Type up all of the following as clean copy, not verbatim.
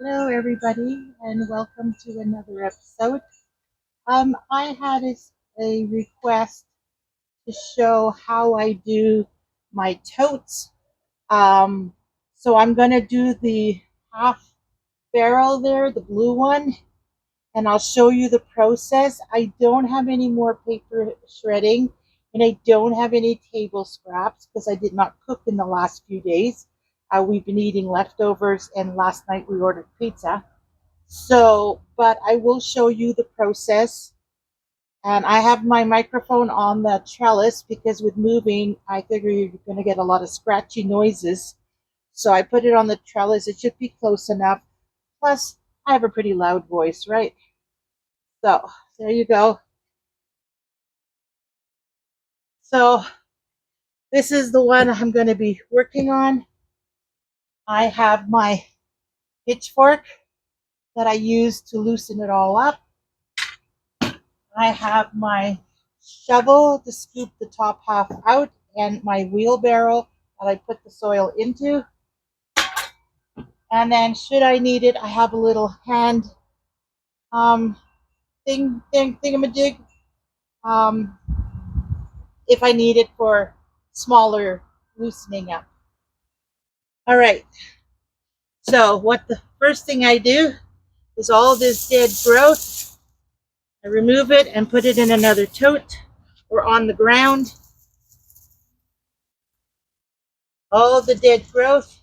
Hello, everybody, and welcome to another episode. I had a request to show how I do my totes. Um, so I'm going to do the half barrel there, the blue one, and I'll show you the process. I don't have any more paper shredding, and I don't have any table scraps because I did not cook in the last few days. We've been eating leftovers, and last night we ordered pizza. So, but I will show you the process. And I have my microphone on the trellis because with moving, I figure you're going to get a lot of scratchy noises. So I put it on the trellis. It should be close enough. Plus, I have a pretty loud voice, right? So there you go. So this is the one I'm going to be working on. I have my pitchfork that I use to loosen it all up. I have my shovel to scoop the top half out and my wheelbarrow that I put the soil into. And then should I need it, I have a little hand um, thingamajig um, if I need it for smaller loosening up. All right, so what the first thing I do is all this dead growth, I remove it and put it in another tote or on the ground. All the dead growth.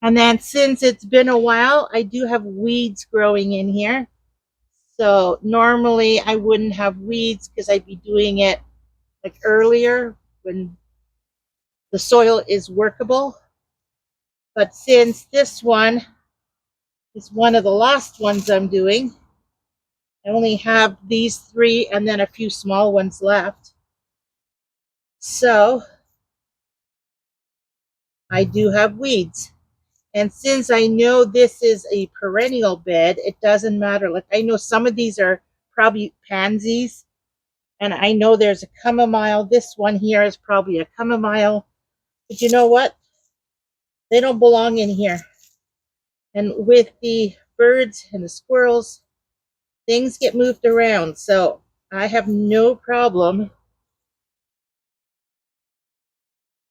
And then since it's been a while, I do have weeds growing in here. So normally I wouldn't have weeds because I'd be doing it like earlier when the soil is workable. But since this one is one of the last ones I'm doing, I only have these three and then a few small ones left. So I do have weeds. And since I know this is a perennial bed, it doesn't matter. Like I know some of these are probably pansies, and I know there's a chamomile. This one here is probably a chamomile. But you know what? They don't belong in here. And with the birds and the squirrels, things get moved around. So I have no problem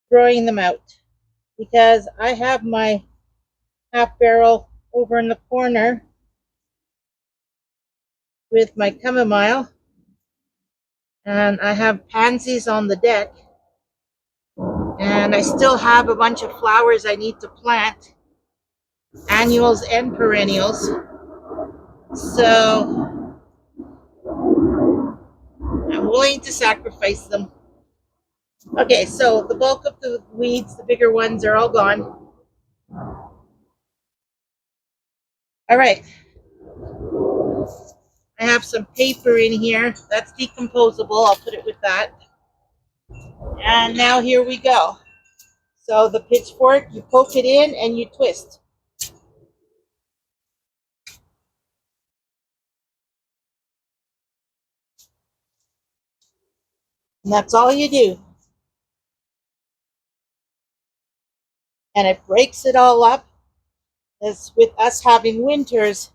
throwing them out because I have my half barrel over in the corner with my chamomile, and I have pansies on the deck, and I still have a bunch of flowers I need to plant, annuals and perennials. So I'm willing to sacrifice them. Okay, so the bulk of the weeds, the bigger ones, are all gone. All right, I have some paper in here. That's decomposable. I'll put it with that. And now here we go. So the pitchfork, you poke it in and you twist. And that's all you do. And it breaks it all up. As with us having winters,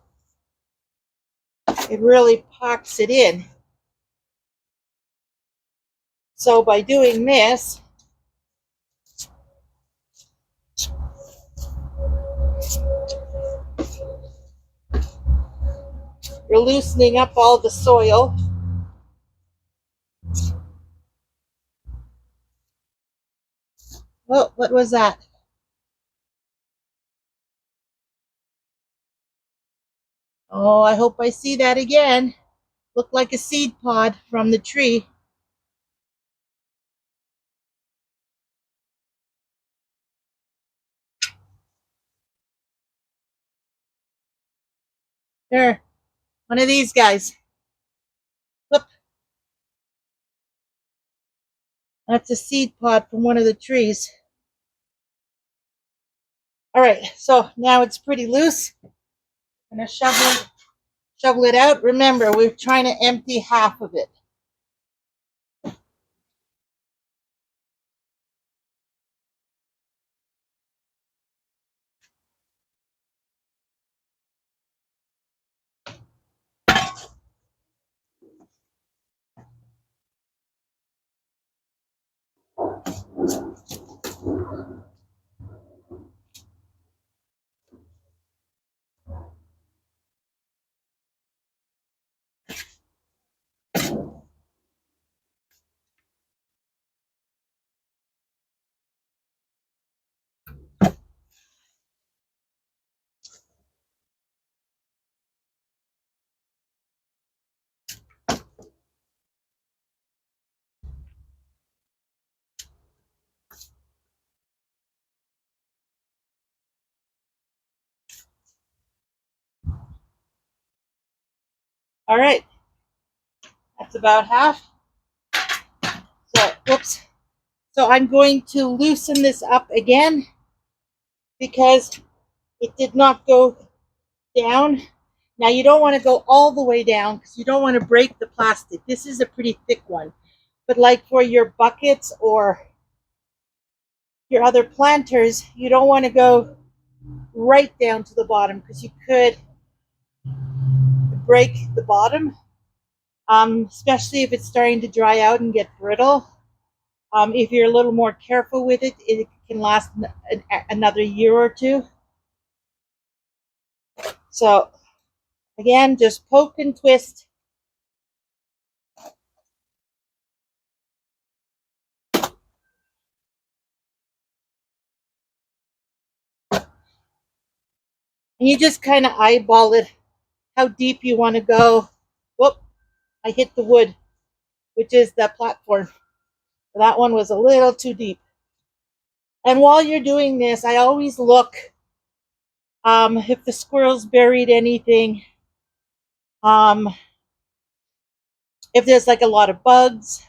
it really packs it in. So by doing this, you're loosening up all the soil. Oh, what was that? Oh, I hope I see that again. Looked like a seed pod from the tree. There, one of these guys. Whoop. That's a seed pod from one of the trees. All right, so now it's pretty loose. I'm gonna shovel it out. Remember, we're trying to empty half of it. All right, that's about half. So, whoops. So I'm going to loosen this up again because it did not go down. Now you don't want to go all the way down because you don't want to break the plastic. This is a pretty thick one. But like for your buckets or your other planters, you don't want to go right down to the bottom because you could break the bottom, especially if it's starting to dry out and get brittle. If you're a little more careful with it, it can last another year or two. So again, just poke and twist. And you just kind of eyeball it, how deep you want to go. Whoop, I hit the wood, which is the platform. That one was a little too deep. And while you're doing this, I always look if the squirrels buried anything, um, if there's like a lot of bugs,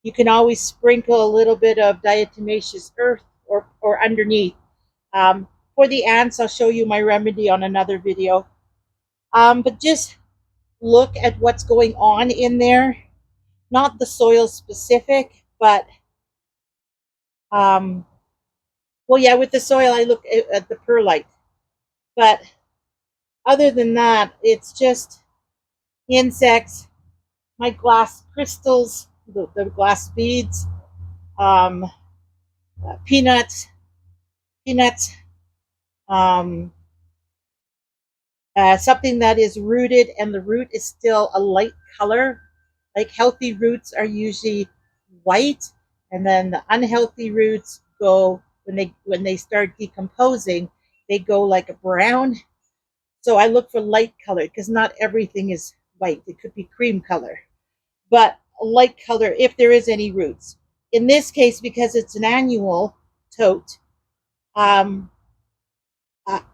you can always sprinkle a little bit of diatomaceous earth or underneath. For the ants, I'll show you my remedy on another video. But just look at what's going on in there. Not the soil specific, but well, yeah, with the soil, I look at the perlite. But other than that, it's just insects, my glass crystals, the glass beads, um, peanuts, peanuts, um, something that is rooted and the root is still a light color. Like healthy roots are usually white, and then the unhealthy roots go when they start decomposing, they go like a brown. So I look for light color because not everything is white. It could be cream color, but a light color if there is any roots. In this case, because it's an annual tote, um,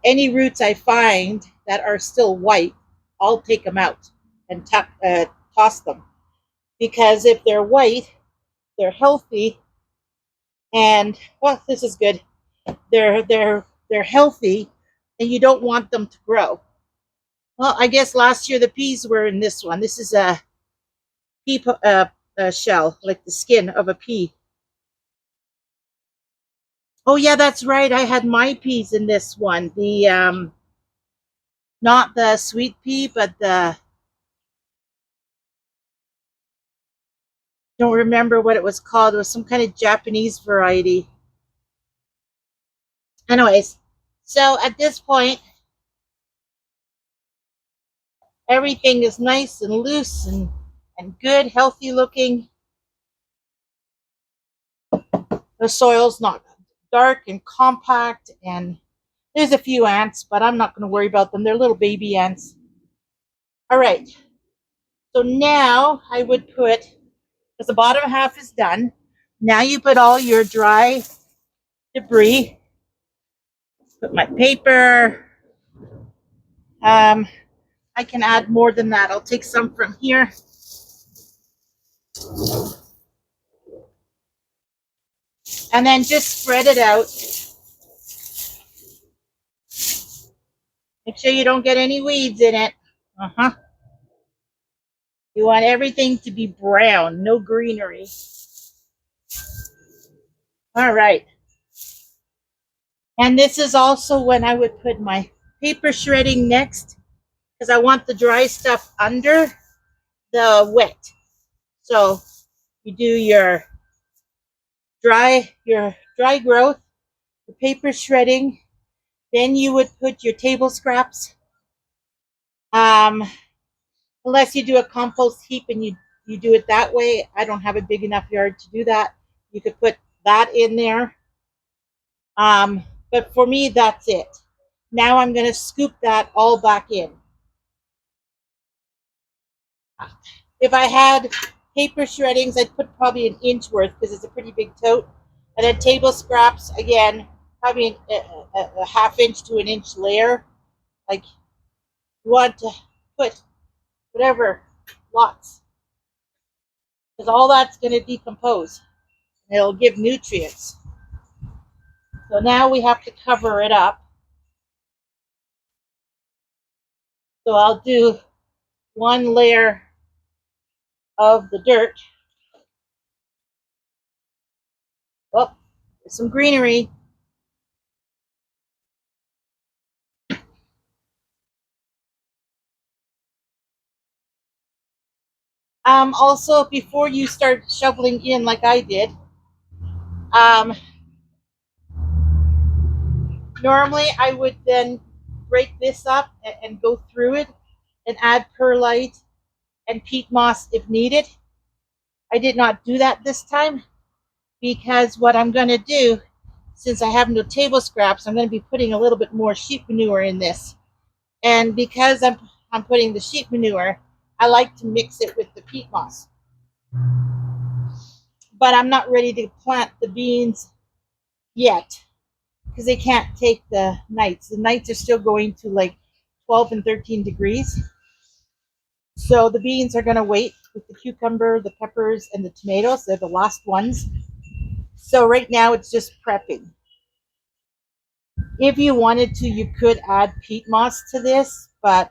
any roots I find that are still white, I'll take them out and toss them. Because if they're white, they're healthy, and well, this is good. They're healthy, and you don't want them to grow. Well, I guess last year the peas were in this one. This is a pea shell, like the skin of a pea. Oh yeah, that's right. I had my peas in this one. The not the sweet pea, but the don't remember what it was called. It was some kind of Japanese variety. Anyways, so at this point, everything is nice and loose and good, healthy looking. The soil's not dark and compact, and there's a few ants, but I'm not going to worry about them. They're little baby ants. All right. So now I would put, because the bottom half is done, now you put all your dry debris. Put my paper. I can add more than that. I'll take some from here. And then just spread it out. Make sure you don't get any weeds in it. Uh-huh. You want everything to be brown, no greenery. All right. And this is also when I would put my paper shredding next, because I want the dry stuff under the wet. So you do your dry growth, the paper shredding, then you would put your table scraps. Unless you do a compost heap and you do it that way. I don't have a big enough yard to do that. You could put that in there. But for me, that's it. Now I'm going to scoop that all back in. If I had paper shreddings, I'd put probably an inch worth because it's a pretty big tote. And then table scraps, again, probably a half inch to an inch layer. Like you want to put whatever, lots. Because all that's going to decompose. And it'll give nutrients. So now we have to cover it up. So I'll do one layer of the dirt. Oh, there's some greenery. Also, before you start shoveling in like I did, normally I would then break this up and go through it and add perlite and peat moss if needed. I did not do that this time because what I'm going to do, since I have no table scraps, I'm going to be putting a little bit more sheep manure in this. And because I'm putting the sheep manure, I like to mix it with the peat moss. But I'm not ready to plant the beans yet because they can't take the nights. The nights are still going to like 12 and 13 degrees. So the beans are going to wait with the cucumber, the peppers, and the tomatoes. They're the last ones. So right now it's just prepping. If you wanted to, you could add peat moss to this, but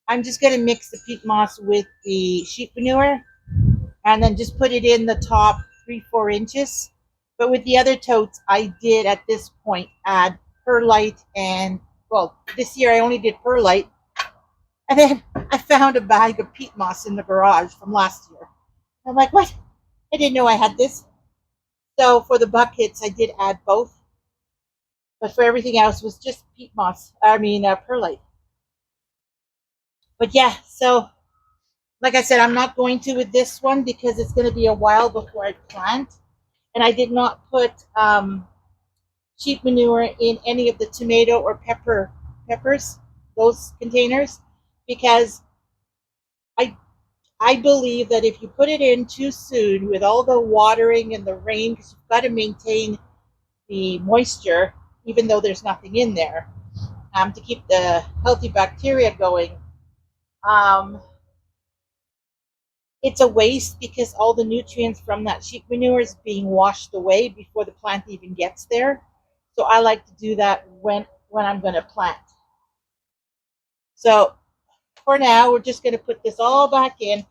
I'm just going to mix the peat moss with the sheep manure and then just put it in the top 3-4 inches. But with the other totes, I did at this point add perlite and, well, this year I only did perlite. And then I found a bag of peat moss in the garage from last year. I'm like, what? I didn't know I had this. So for the buckets, I did add both. But for everything else, it was just peat moss. Perlite. But yeah, so like I said, I'm not going to with this one because it's going to be a while before I plant. And I did not put sheep manure in any of the tomato or peppers, those containers, because I I believe that if you put it in too soon with all the watering and the rain, because you've got to maintain the moisture, even though there's nothing in there, to keep the healthy bacteria going, it's a waste because all the nutrients from that sheep manure is being washed away before the plant even gets there. So I like to do that when I'm going to plant. So for now, we're just going to put this all back in.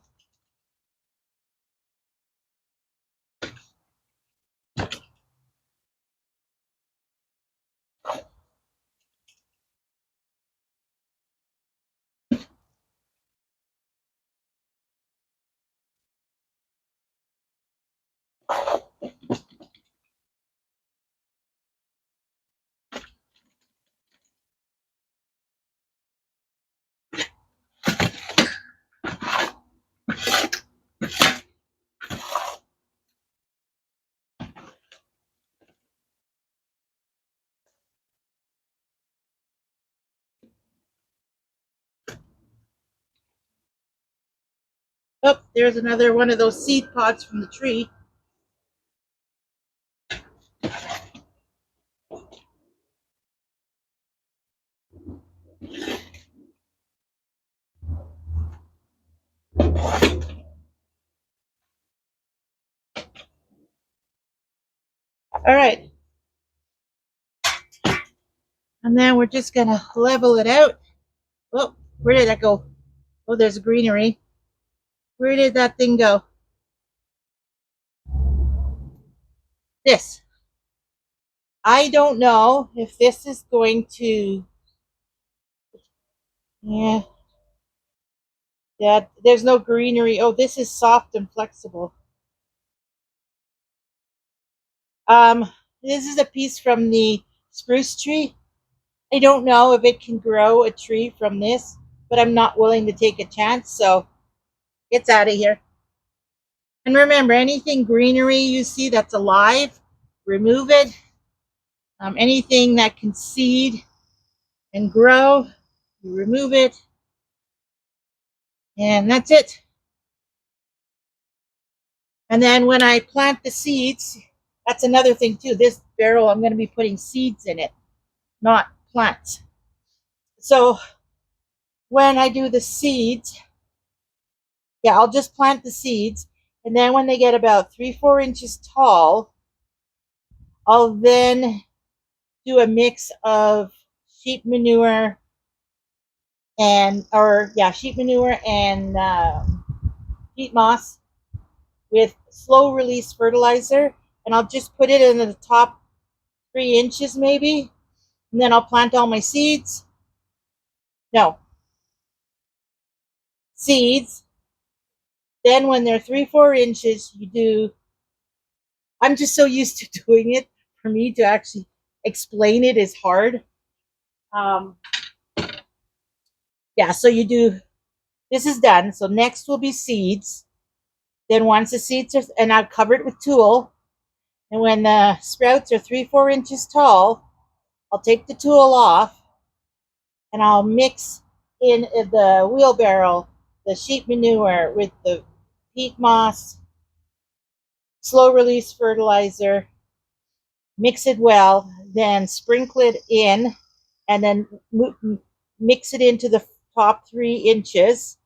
Oh, there's another one of those seed pods from the tree. All right. And then we're just going to level it out. Oh, where did that go? Oh, there's greenery. Where did that thing go? This. I don't know if this is going to, yeah, there's no greenery. Oh, this is soft and flexible. Um, this is a piece from the spruce tree. I don't know if it can grow a tree from this, but I'm not willing to take a chance, so it's out of here. And remember, anything greenery you see that's alive, remove it. Anything that can seed and grow, you remove it. And that's it. And then when I plant the seeds, that's another thing too. This barrel, I'm going to be putting seeds in it, not plants. So when I do the seeds, Yeah, I'll just plant the seeds, and then when they get about 3-4 inches tall, I'll then do a mix of sheep manure sheep manure and peat moss with slow release fertilizer, and I'll just put it in the top 3 inches maybe, and then I'll plant all my seeds. No, seeds. Then when they're 3-4 inches, you do. I'm just so used to doing it. For me to actually explain it is hard. Um, yeah, so you do. This is done. So next will be seeds. Then once the seeds are, and I'll cover it with tulle. And when the sprouts are 3-4 inches tall, I'll take the tulle off and I'll mix in the wheelbarrow the sheep manure with the peat moss, slow release fertilizer, mix it well, then sprinkle it in, and then mix it into the top 3 inches.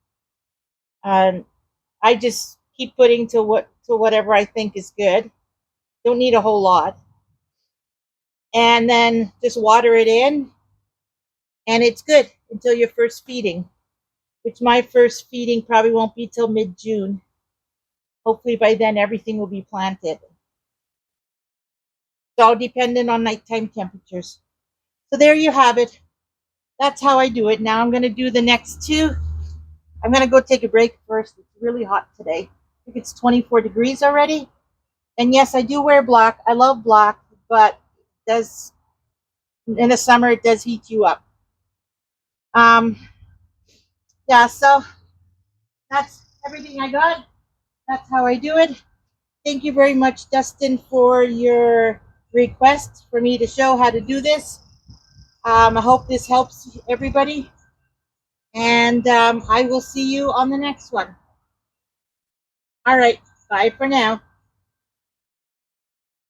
And I just keep putting to whatever I think is good. Don't need a whole lot. And then just water it in, and it's good until your first feeding, which my first feeding probably won't be till mid-June. Hopefully by then everything will be planted. It's all dependent on nighttime temperatures. So there you have it. That's how I do it. Now I'm going to do the next two. I'm going to go take a break first. It's really hot today. I think it's 24 degrees already. And yes, I do wear black. I love black, but it does in the summer it does heat you up. Um, yeah, so that's everything I got. That's how I do it. Thank you very much, Dustin, for your request for me to show how to do this. I hope this helps everybody. And I will see you on the next one. All right. Bye for now.